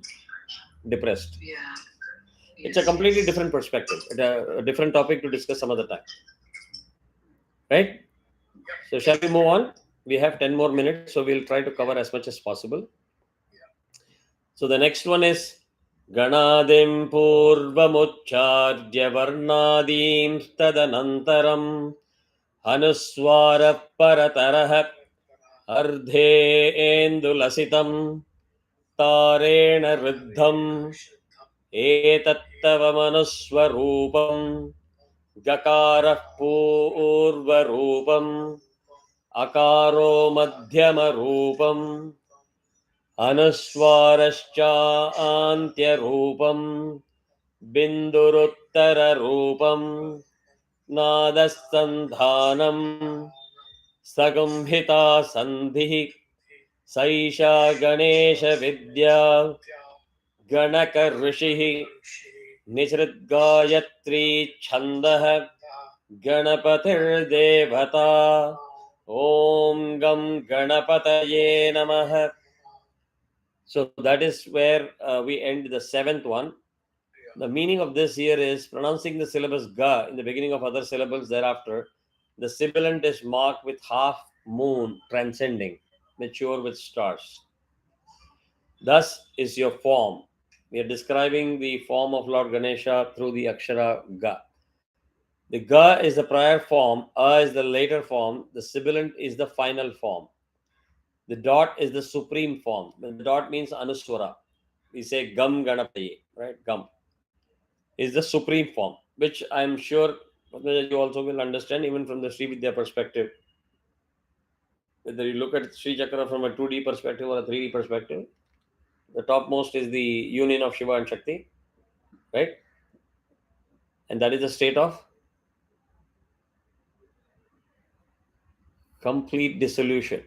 depressed." Yeah. It's a completely different perspective. A different topic to discuss some other time, right? So shall we move on? We have 10 more minutes, so we'll try to cover as much as possible. So the next one is Ganadim Purvamucharya Varnadim Tadanantaram Hanuswara Paratarah Ardhe Endulasitam Tarena Riddham Etattavamanuswarupam Gakara Purvarupam Akaro Madhyama Rupam Anuswarascha Binduruttara-rupam Nadastandhanam Sagambhita Sandhi Saisha Ganesha Vidya Ganaka Rishihi Nisrit Gayatri Chandah Ganapatir Devata Om Gam Ganapataye Namaha. So that is where we end the seventh one. The meaning of this here is pronouncing the syllabus ga in the beginning of other syllables thereafter. The sibilant is marked with half moon transcending, mature with stars. Thus is your form. We are describing the form of Lord Ganesha through the akshara ga. The ga is the prior form, a is the later form, the sibilant is the final form. The dot is the supreme form. When the dot means anuswara, we say gam ganapati, right? Gam is the supreme form, which I'm sure you also will understand even from the Sri Vidya perspective. Whether you look at Sri Chakra from a 2D perspective or a 3D perspective, the topmost is the union of Shiva and Shakti, right? And that is the state of complete dissolution.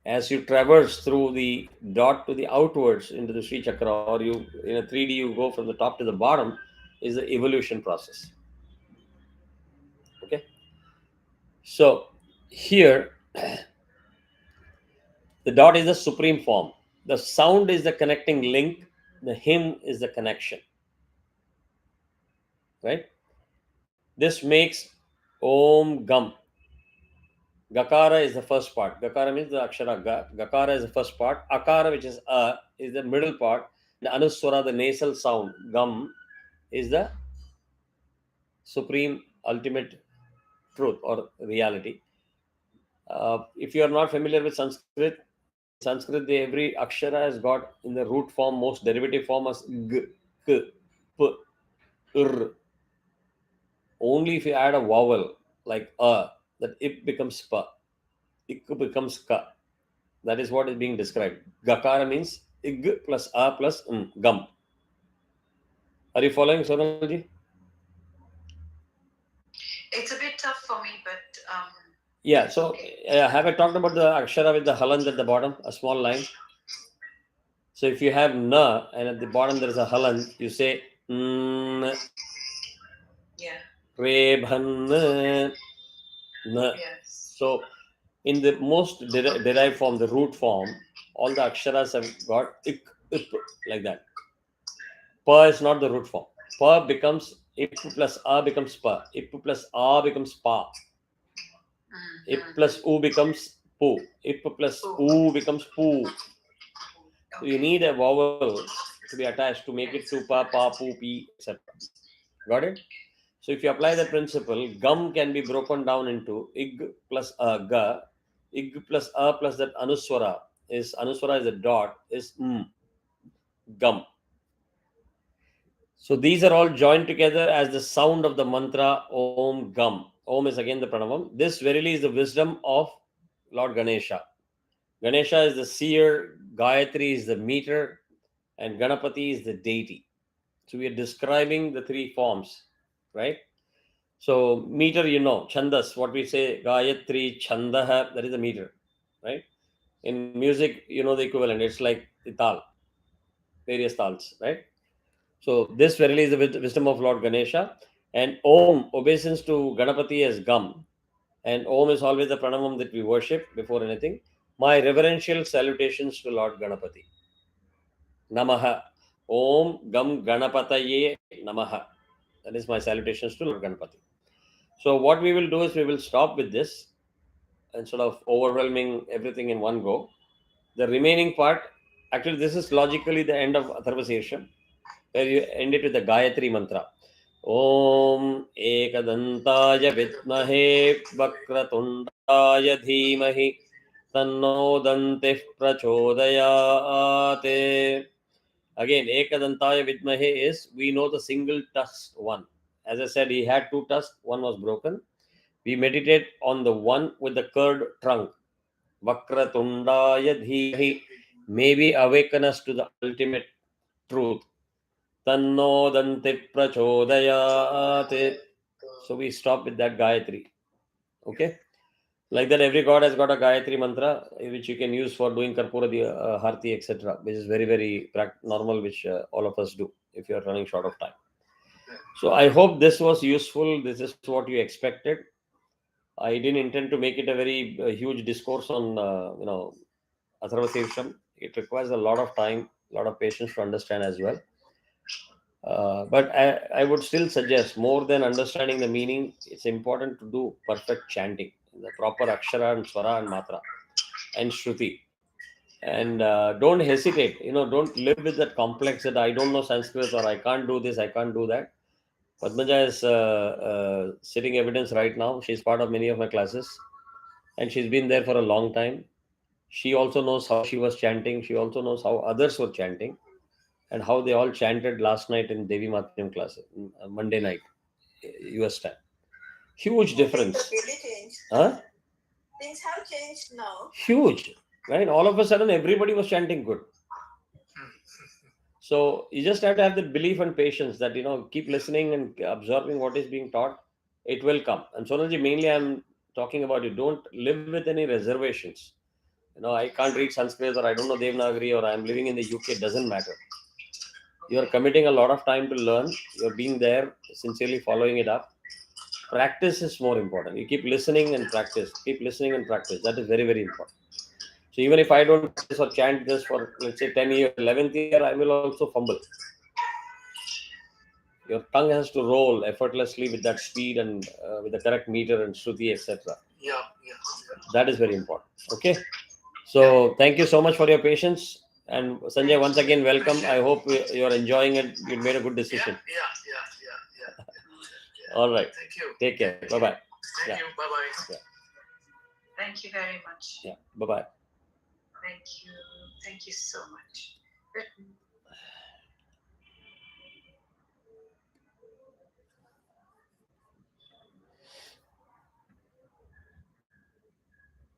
As you traverse through the dot to the outwards into the Sri Chakra, or you in a 3D you go from the top to the bottom, is the evolution process. Okay. So here the dot is the supreme form. The sound is the connecting link. The hymn is the connection. Right? This makes Om Gam. Gakara is the first part. Gakara means the Akshara Ga. Gakara is the first part. Akara, which is A, is the middle part. The Anuswara, the nasal sound. Gam is the supreme ultimate truth or reality. If you are not familiar with Sanskrit, in Sanskrit, every akshara has got in the root form, most derivative form as g, k, p, r. Only if you add a vowel like a, that it becomes pa, ik becomes ka. That is what is being described. Gakara means ig plus a plus gum. Are you following, Sonalji? It's a bit tough for me, but yeah. So have I talked about the akshara with the halant at the bottom, a small line? So if you have na and at the bottom there is a halant, you say yeah. Rebhan na. Yes. So in the most derived form, the root form, all the aksharas have got ik, ip, like that. Pa is not the root form. Pa becomes ip plus a becomes pa. Ip plus a becomes pa. Ip plus u becomes pu. Ip plus u becomes pu. So you need a vowel to be attached to make it to pa, pu, pi, etc. Got it? So if you apply the principle, gum can be broken down into ig plus a ga. Ig plus a plus that anuswara is a dot is gum. So these are all joined together as the sound of the mantra Om Gam. Om is again the pranavam. This verily is the wisdom of Lord Ganesha. Ganesha is the seer, Gayatri is the meter, and Ganapati is the deity. So we are describing the three forms, right? So meter, chandas, what we say, Gayatri, Chandaha, that is the meter, right? In music, the equivalent. It's like the tal, various tals, right? So this verily is the wisdom of Lord Ganesha. And Om obeisance to Ganapati as Gam. And Om is always the pranamam that we worship before anything. My reverential salutations to Lord Ganapati. Namaha. Om Gam Ganapataye Namaha. That is my salutations to Lord Ganapati. So what we will do is we will stop with this instead of overwhelming everything in one go. The remaining part, actually this is logically the end of Atharvaseersham, where you end it with the Gayatri mantra. Om Ekadantaja Vidmahe Vakratundaya Dhimahi Tanno Dantih Prachodayate. Again, Ekadantaya Vidmahe is, we know the single tusked one. As I said, he had two tusks, one was broken. We meditate on the one with the curved trunk. Vakratundaya Dhimahi. Maybe awaken us to the ultimate truth. Tanno Danti Prachodayate. So we stop with that Gayatri. Okay? Like that, every god has got a Gayatri mantra which you can use for doing Karpura, Harti, etc., which is very, very normal, which all of us do if you are running short of time. So I hope this was useful. This is what you expected. I didn't intend to make it a very huge discourse on, Atharvaseersham. It requires a lot of time, a lot of patience to understand as well. But I would still suggest, more than understanding the meaning, it's important to do perfect chanting, the proper akshara and swara and matra and shruti. And don't hesitate, don't live with that complex that I don't know Sanskrit or I can't do this, I can't do that. Padmaja is sitting evidence right now. She's part of many of my classes and she's been there for a long time. She also knows how she was chanting. She also knows how others were chanting and how they all chanted last night in Devi Matram class, Monday night, US time. Huge difference. Things have really changed. Huh? Things have changed now. Huge. Right? All of a sudden, everybody was chanting good. So you just have to have the belief and patience that, keep listening and absorbing what is being taught. It will come. And Sonalji, mainly I'm talking about you. Don't live with any reservations. I can't read Sanskrit or I don't know Devanagari or I'm living in the UK. It doesn't matter. You're committing a lot of time to learn. You're being there, sincerely following it up. Practice is more important. You keep listening and practice. Keep listening and practice. That is very, very important. So even if I don't practice or chant this for, let's say, 10 years, 11th year, I will also fumble. Your tongue has to roll effortlessly with that speed and with the correct meter and shruti, etc. Yeah. That is very important. Okay. So thank you so much for your patience. And Sanjay, once again, welcome. I hope you're enjoying it. You made a good decision. Yeah. All right. Thank you. Take care. Bye-bye. Thank you. Bye-bye. Yeah. Thank you very much. Yeah. Bye-bye. Thank you. Thank you so much.